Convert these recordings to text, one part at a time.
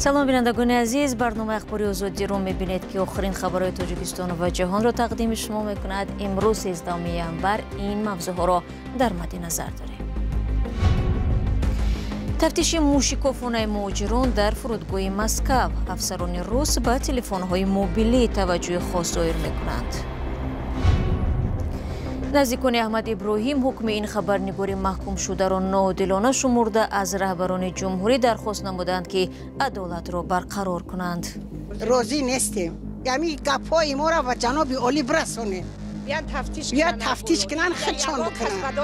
سلام بینندگان عزیز، برنامه اخباری آزادی رو میبینید که آخرین خبرهای تاجیکستان و جهان را تقدیم شما میکند. امروز 13 ژانویه این موضوع را در مد نظر داریم. تفتیش موشکافانه مهاجران در فرودگاه مسکو. افسران روس به تلفن‌های موبیلی توجه خاص ظاهر میکنند. نزدیکان احمد ابراهیم حکم این خبرنگار محکوم شده را ناعادلانه شمرده از رهبران جمهوری درخواست نمودند که عدالت را برقرار کنند. راضی نیستیم. یعنی گپای ما را به جناب عالی برسونید. یا تفتیش کنن خدشان بکنن.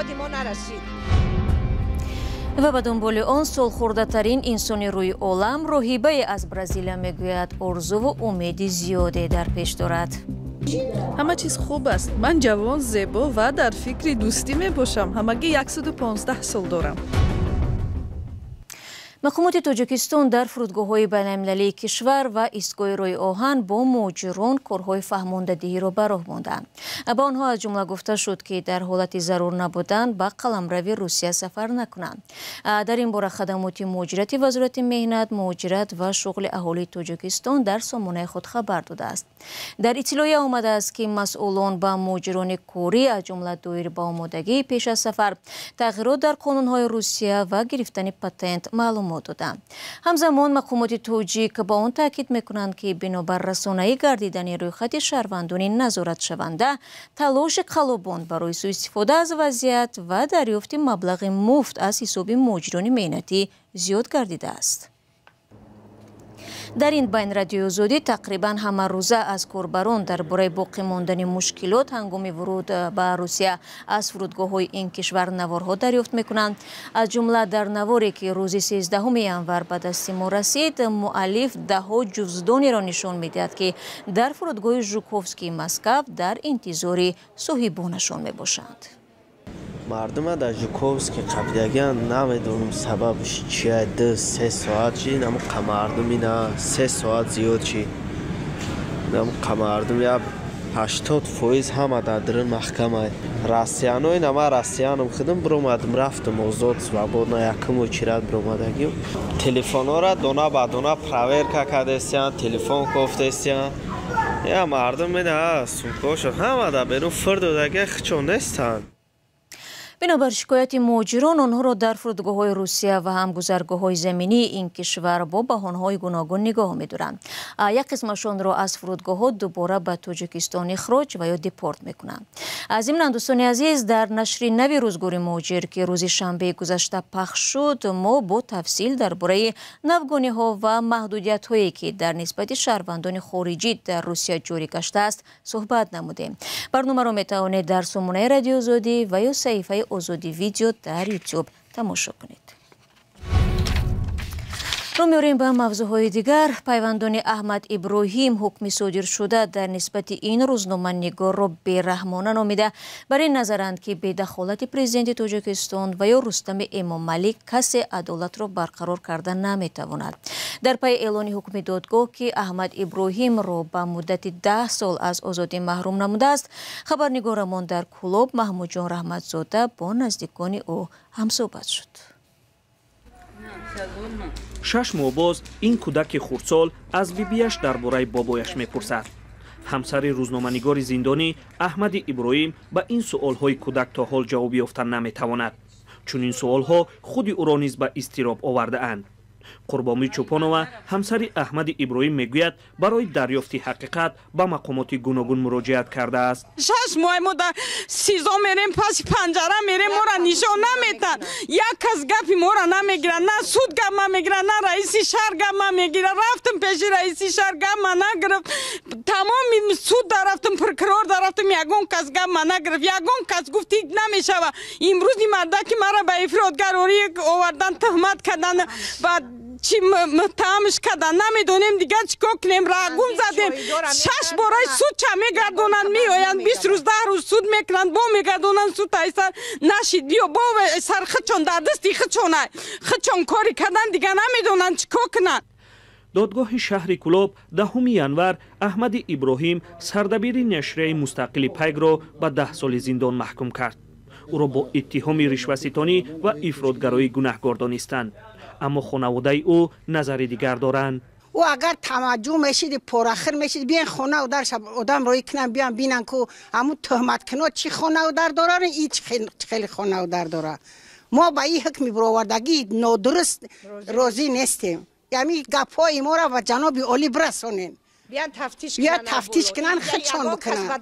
و به دنبال آن سالخورده ترین انسان روی عالم راهبه از برزیل میگوید آرزو و امید زیاده در پیش دارد. همه چیز خوب است. من جوان، زیبا و در فکر دوستی می باشم. همگی 115 سال دارم. مقامات تاجیکستان در فرودگاه‌های بین‌المللی کشور و ایستگاه روی آهن با مهاجران کارهای فهماندهی را به راه ماندند. با آنها از جمله گفته شد که در حالت ضرور نبودن به قلمرو روسیه سفر نکنند. در این باره خدمات مهاجرتی وزارت مهنت، مهاجرت و شغل اهالی تاجیکستان در سامانه خود خبر داده است. در اطلاعیه آمده است که مسئولان به مهاجران کاری از جمله دایر به آمادگی پیش از سفر، تغییرات در قانون‌های روسیه و گرفتن پتنت معلومات دادند. همزمان مقامات تاجیک با آن تاکید میکنند که بنابر رسانه‌ای گردیدن رویخط شهروندان نظارت شونده، تلاش خلبان برای سوء استفاده از وضعیت و دریافت مبلغ مفت از حساب مهاجران مهنتی زیاد گردیده است. در این بین رادیو آزادی تقریبا همه روزه از کاربران درباره باقی ماندن مشکلات هنگام ورود به روسیه از فرودگاه‌های این کشور نوارها دریافت می‌کنند. از جمله در نواری که روز 13 ژانویه به دست ما رسید، مؤلف ده‌ها جزدانی را نشان می‌دهد که در فرودگاه ژوکوفسکی مسکو در انتظار صاحبانشان می‌باشند. مردم در ژوکوفسکی قبلیگان نمیدونم سببش چیه. 2-3 ساعت چی نمو مردمی نه 3 ساعت زیاد چی نمو مردم یا 80% همه در محکمه راسیانوی نما راسیانم خودم برومدم رفتم آزاد свободно یکم و چیرات برومدگیم. تلفن را دونا با دونا پراورکا کردستیان تلفن گفتستیان یا مردم نه سوکوش همه در برون فرد و دیگه خچون نیستن. بنابر شکایت مهاجران، آنها را در فرودگاه‌های روسیه و هم گذرگاه‌های زمینی این کشور با بهانه‌های گوناگون نگاه می‌دارند. یک قسمشان را از فرودگاه‌ها دوباره به تاجیکستان اخراج و یا دیپورت می‌کنند. از این دوستان عزیز، در نشر نوی روزگار مهاجر که روز شنبه گذشته پخش شد، ما با تفصیل درباره نوگانی‌ها و محدودیت‌هایی که در نسبت شهروندان خارجی در روسیه جاری گشته است صحبت نمودیم. برنامه را می‌توانید در سامانه رادیو آزادی و یا صفحه آزادی ویدیو در یوتیوب تماشا کنید. رو می‌ریم به موضوعهای دیگر. پیوندان احمد ابراهیم حکم صادر شده در نسبت این روزنامه‌نگار را بی‌رحمانه نامیده بر این نظرند که به دخالت پرزیدنت تاجیکستان و یا رستم امامعلی کسی عدالت را برقرار کردن نمی‌تواند. در پی اعلان حکم دادگاه که احمد ابراهیم را به مدت 10 سال از آزادی محروم نموده است، خبرنگارمان در کلاب محمود جان رحمتزاده با نزدیکان او همصحبت شد. 6 ماه باز این کودک خردسال از بیبیش درباره بابایش میپرسد. همسر روزنامه‌نگار زندانی احمد ابراهیم به این سوال‌های کودک تا حال جواب یافتن نمیتواند، چون این سوال‌ها خود او را نیز به اضطراب آورده اند. قربانی چوپانова همسر احمد ابراهیم میگوید برای دریافت حقیقت به مقامات گوناگون مراجعت کرده است. 6 ماه ما در سیزا میریم، پس پنجره میریم، ما را نشان نمیدن. یک کس گپی ما را نمیگیرن، نه سود گپ ما میگیرن، نه رئیس شهر گپ ما میگیرن. رفتم پیش رئیس شهر گپ ما نگرفت. تمام سود رفتم، پرکرار رفتم، یگون کس گپ ما نگرفت. یگون کس گفت نمیشه. امروز این مردک مرا به افرادگرایی آوردن، تهمت کردن، بعد چی متهمش کردن نمیدونیم دیگه چیکار کنیم. راگون زدیم 6 بارای سود چه میگردونن، میآیند 20 روز 10 روز سود میکنن، با میگردونن سود تایسر نشید بیا با سر خچون در دستی خچون کاری کردن دیگه نمیدونن چیکار کنن. دادگاه شهر کلاب 10 ژانویه احمد ابراهیم سردبیر نشریه مستقل پیگ را به 10 سال زندان محکوم کرد. او را با اتهام رشوه‌ستانی و افراطگرایی گناهکار دانستند. اما خانواده او نظری دیگر دارند. و اگر توجه میشید پراخر میشید بیان خونه و درش آدم روی کنن بیان بینن که همون تهمت کنه چی خونه و در دارن این خیلی خونه و در داره. ما با این حکم برآوردگی نادرست راضی نیستیم. یعنی گپای ما را و جناب عالی برسونین. بیان تفتیش کنن خدشان بکنن.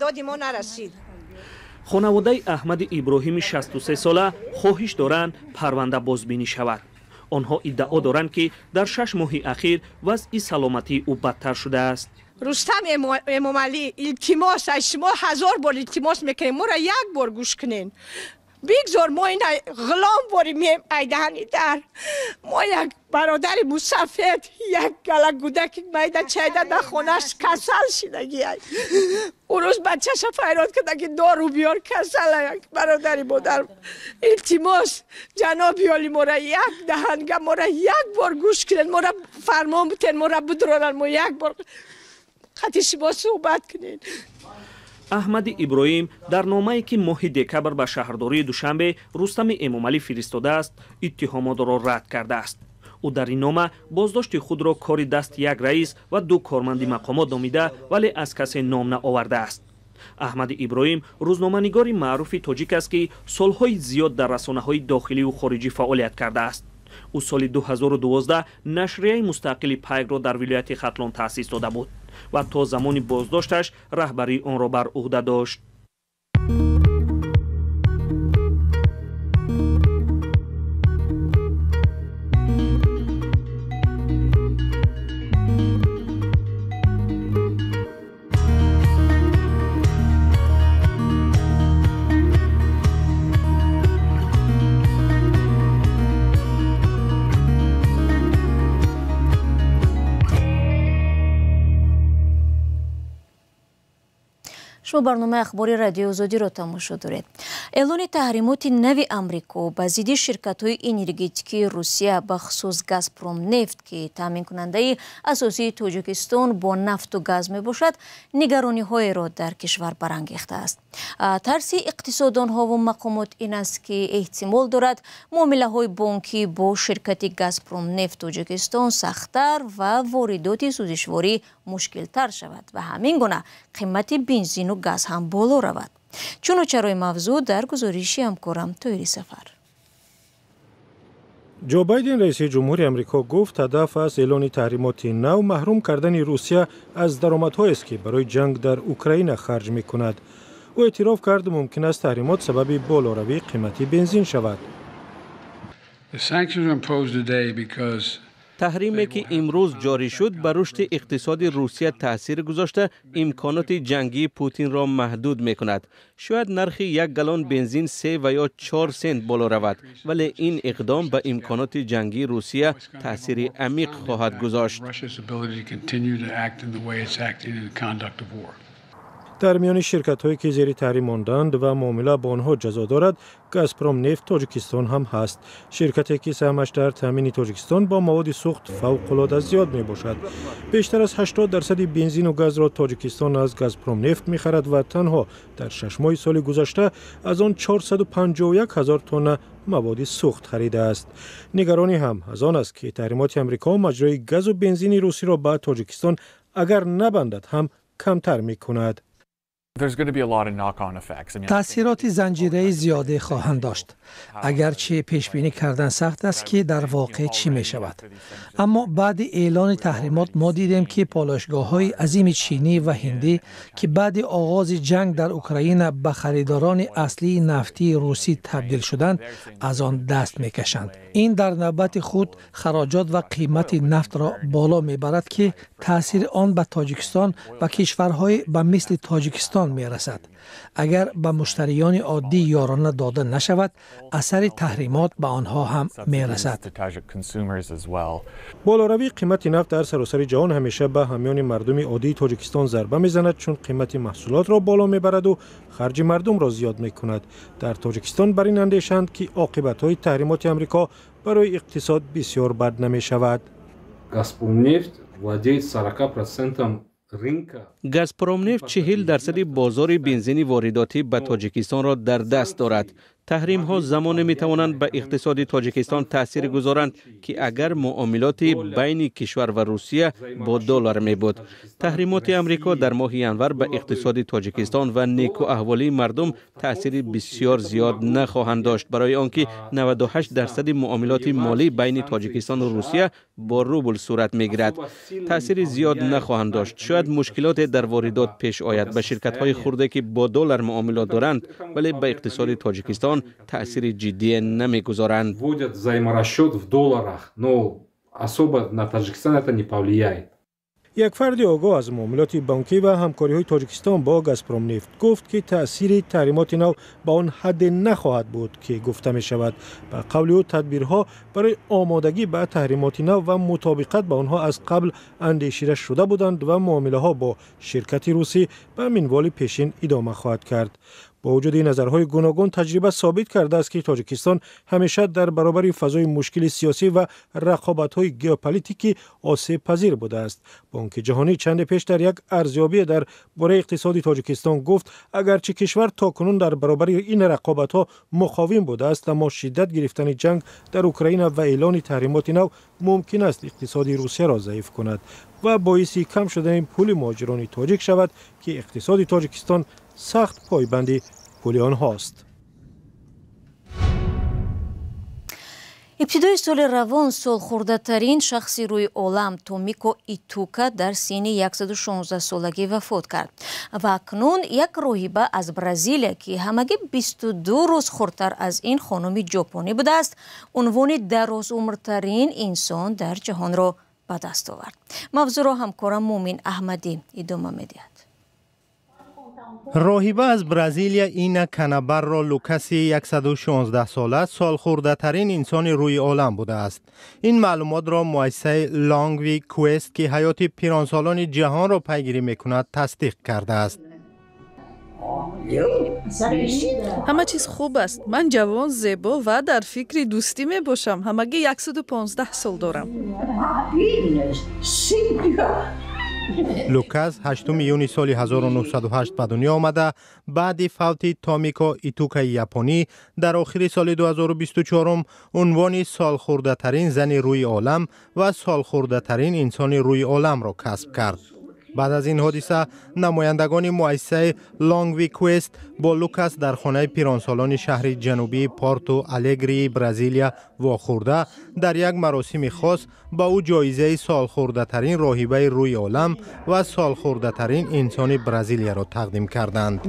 خانواده احمد ابراهیم 63 ساله خواهش دارند پرونده بازبینی شود. آنها ادعا دارند که در 6 ماه اخیر وضع سلامتی او بدتر شده است. رستم امامعلی التماس شما 1000 بار التماس میکنیم ما را یک بار گوش کنین. بگذار ما این غلام باریم ایدهانی در ما یک برادر مسافر یک گله گودک میده چایده در خونش کسل شدگی اون روز بچه شا فیراد کرده که دارو بیار کسل یک برادری مادر. التماس جنابی عالی ما را یک دهنگه ما را یک بار گوش کنین ما را فرمان بتین ما را بدرانن ما یک بار خطی شما صحبت کنین. احمد ابراهیم در نامه‌ای که ماه دکبر به شهرداری دوشنبه رستم امامعلی فرستاده است اتهامات را رد کرده است. او در این نامه بازداشت خود را کار دست یک رئیس و 2 کارمند مقامات نامیده ولی از کسی نام نآورده است. احمد ابراهیم روزنامه‌نگار معروف تاجیک است که سالهای زیاد در رسانه‌های داخلی و خارجی فعالیت کرده است. او سال 2012 نشریه مستقل پیک را در ولایت ختلان تأسیس داده بود و تا زمان بازداشتش رهبری آن را بر عهده داشت. شما برنامه اخباری رادیو آزادی را تماشا دارید. اعلان تحریمات نو امریکا به ضد شرکت‌های انرژتیکی روسیه به خصوص گازپروم نفت که تامین کننده اساسی تاجیکستان با نفت و گاز میباشد نگرانی‌های را در کشور برانگیخته است. ترس اقتصاددان‌ها و مقامات این است که احتمال دارد معامله‌های بانکی با شرکت گازپروم نفت تاجیکستان سخت‌تر و واردات سوزشواری مشکل‌تر شود و همین گونه قیمت بنزین و گاز هم بالا رود. چون و چرای موضوع در گزارشی همکارم تویری سفر. جو بایدن رئیس جمهور آمریکا گفت هدف از اعلان تحریمات نو محروم کردن روسیه از درآمدهایی است که برای جنگ در اوکراین خرج می‌کند. او اعتراف کرد ممکن است تحریمات سبب بالاروی قیمت بنزین شود. تحریمی که امروز جاری شد بر رشد اقتصاد روسیه تاثیر گذاشته امکانات جنگی پوتین را محدود می کند. شاید نرخ یک گالن بنزین 3 و یا 4 سنت بالا رود ولی این اقدام به امکانات جنگی روسیه تاثیر عمیق خواهد گذاشت. در میان شرکت‌هایی که زیر تحریم ماندند و معامله با آنها جزا دارد، گازپروم نفت تاجیکستان هم هست. شرکتی که سهمش در تامین تاجیکستان با مواد سوخت فوق‌العاده زیاد میباشد. بیشتر از 80% بنزین و گاز را تاجیکستان از گازپروم نفت می‌خرد و تنها در 6 ماه سال گذشته از آن 451,000 تن مواد سوخت خریده است. نگرانی هم از آن است که تحریمات آمریکا مجرای گاز و بنزین روسی را به تاجیکستان اگر نبندد هم کمتر می‌کند. تأثیرات زنجیره‌ای زیاده خواهند داشت. اگرچه پیش بینی کردن سخت است که در واقع چی می شود. اما بعد اعلان تحریمات ما دیدیم که پالایشگاه‌های عظیم چینی و هندی که بعد آغاز جنگ در اوکراین به خریداران اصلی نفتی روسی تبدیل شدند از آن دست می‌کشند. این در نوبت خود خراجات و قیمت نفت را بالا می‌برد که تأثیر آن به تاجیکستان و کشورهای به مثل تاجیکستان می‌رسد. اگر به مشتریان عادی یارانه داده نشود اثر تحریمات به آنها هم می‌رسد. بالاروی قیمت نفت در سراسر جهان همیشه به همیان مردم عادی تاجیکستان ضربه می‌زند چون قیمت محصولات را بالا می‌برد و خرج مردم را زیاد می‌کند. در تاجیکستان بر این اندیشند که عاقبت‌های تحریمات آمریکا برای اقتصاد بسیار بد نمی‌شود. گازپروم نفت 40% بازار بنزین وارداتی به تاجیکستان را در دست دارد. تحریم ها زمان می توانند به اقتصاد تاجیکستان تاثیر گذارند که اگر معاملات بین کشور و روسیه با دلار می بود. تحریمات امریکا در ماه ینور به اقتصاد تاجیکستان و نیکو احوالی مردم تاثیر بسیار زیاد نخواهند داشت، برای آنکه 98% معاملات مالی بین تاجیکستان و روسیه با روبل صورت می گیرد. تاثیر زیاد نخواهند داشت. شاید مشکلات در واردات پیش آید به شرکت های خرده که با دلار معاملات دارند، ولی به اقتصاد تاجیکستان تاثیر جدی نمیگذارند. Вводят взаиморасчет в долларах, но особо на Таджикистан это не повлияет. یک فرد آگاه از معاملات بانکی و همکاری‌های تاجیکستان با گازپروم نفت گفت که تأثیر تحریمات نو با آن حد نخواهد بود که گفته می شود. به قول او تدبیرها برای آمادگی به تحریمات نو و مطابقت با آنها از قبل اندیشیده شده بودند و معامله ها با شرکت روسی به منوال پیشین ادامه خواهد کرد. با وجود نظرهای گوناگون تجربه ثابت کرده است که تاجیکستان همیشه در برابر فضای مشکل سیاسی و رقابت‌های ژئوپلیتیکی آسیب پذیر بوده است. بانک جهانی چند پیش در یک ارزیابی در باره اقتصاد تاجیکستان گفت اگرچه کشور تاکنون در برابر این رقابت‌ها مقاوم بوده است، اما شدت گرفتن جنگ در اوکراین و اعلان تحریمات نو ممکن است اقتصاد روسیه را ضعیف کند و باعث کم شدن پول مهاجران تاجیک شود که اقتصاد تاجیکستان سخت پایبند پول آنهاست. ابتدای سال روان سالخورده‌ترین شخصی روی عالم تومیکو ایتوکا در سن 116 سالگی وفات کرد و اکنون یک راهبه از برزیل که همگی 22 روز خردتر از این خانم ژاپنی بوده است، عنوان درازعمرترین انسان در جهان را به دست آورد. موضوع را همکارم مومن احمدی ادامه می‌دهد. راهبه از برزیلیا اینا کانابارو لوکاسی 116 ساله سالخورده ترین انسان روی عالم بوده است. این معلومات را مؤسسه لانگوی کوست که حیات پیرانسالان جهان را پیگیری میکند تصدیق کرده است. همه چیز خوب است. من جوان، زیبا و در فکر دوستی می باشم. همگی 115 سال دارم. لوکاس 8 یونی سال 1908 به دنیا آمده بعد فوت تومیکو ایتوکا ژاپنی در آخر سال 2024 عنوان سالخورده ترین زن روی عالم و سالخورده ترین انسان روی عالم را کسب کرد. بعد از این حادثه نمایندگان مؤسسه لانگوی کوست با لوکاس در خانه پیرانسالان شهر جنوبی پورتو الگری برزیلیا واخورده در یک مراسم خاص با او جایزه سالخورده ترین راهبه روی عالم و سالخورده ترین انسان برزیلیا را تقدیم کردند.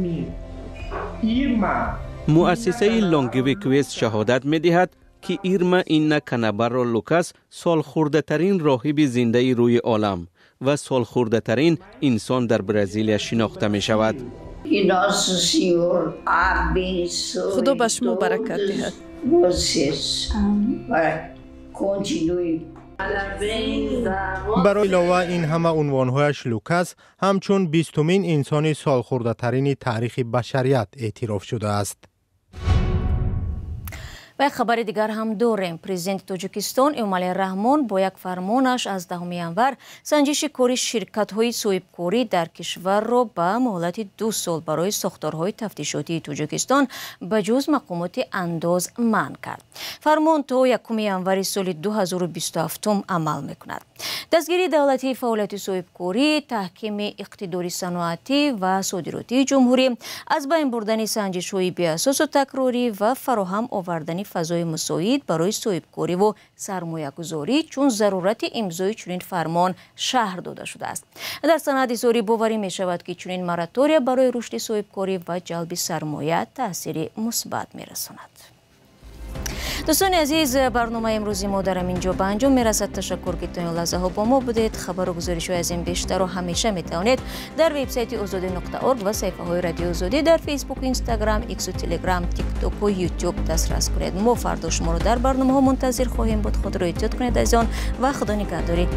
مؤسسه لانگوی کوست شهادت می دهد که ایرما اینا کانابارو لوکاس سالخورده ترین راهب زنده روی عالم و سالخورده ترین انسان در برزیلیا شناخته می شود. خدا به شما برکت دهد. برای علاوه این همه عنوانهایش لوکاس همچون 20مین انسان سالخورده ترین تاریخ بشریت اعتراف شده است. و خبر دیگر هم داریم. پرزیدنت تاجیکستان امومالی رحمان با یک فرمانش از 10 ینور سنجش کاری شرکت‌های صاحبکاری در کشور را به مهلت 2 سال برای ساختارهای تفتیشاتی تاجیکستان به جز مقامات انداز منع کرد. فرمان تا 1 ینور سال 2027 عمل می‌کند. دستگیری دولتی فعالیت صاحبکاری، تحکیم اقتداری صنعتی و صادراتی جمهوری، از بین بردن سنجش‌های بی‌اساس و تکراری و فراهم آوردن فضای مساعد برای صاحبکاری و سرمایه‌گذاری چون ضرورت امضای چنین فرمان شهر داده شده است. در سند اظهاری باوری می شود که چنین مراتوری برای رشد صاحبکاری و جلب سرمایه تأثیر مثبت می رساند. دوستان عزیز، برنامه امروزی ما در اینجا به انجام میرسد. تشکر که تا این لحظه ها با ما بودید. خبر و گزارش از این بیشتر رو همیشه میتوانید در وبسایت azadi.org و صفحه های رادیو آزادی در فیسبوک، اینستاگرام، ایکس و تلگرام، تیک توک و یوتیوب دسترس کنید. ما فردا شما رو در برنامه ها منتظر خواهیم بود. خود رو احتیاط کنید از آن و خدا نگهداری.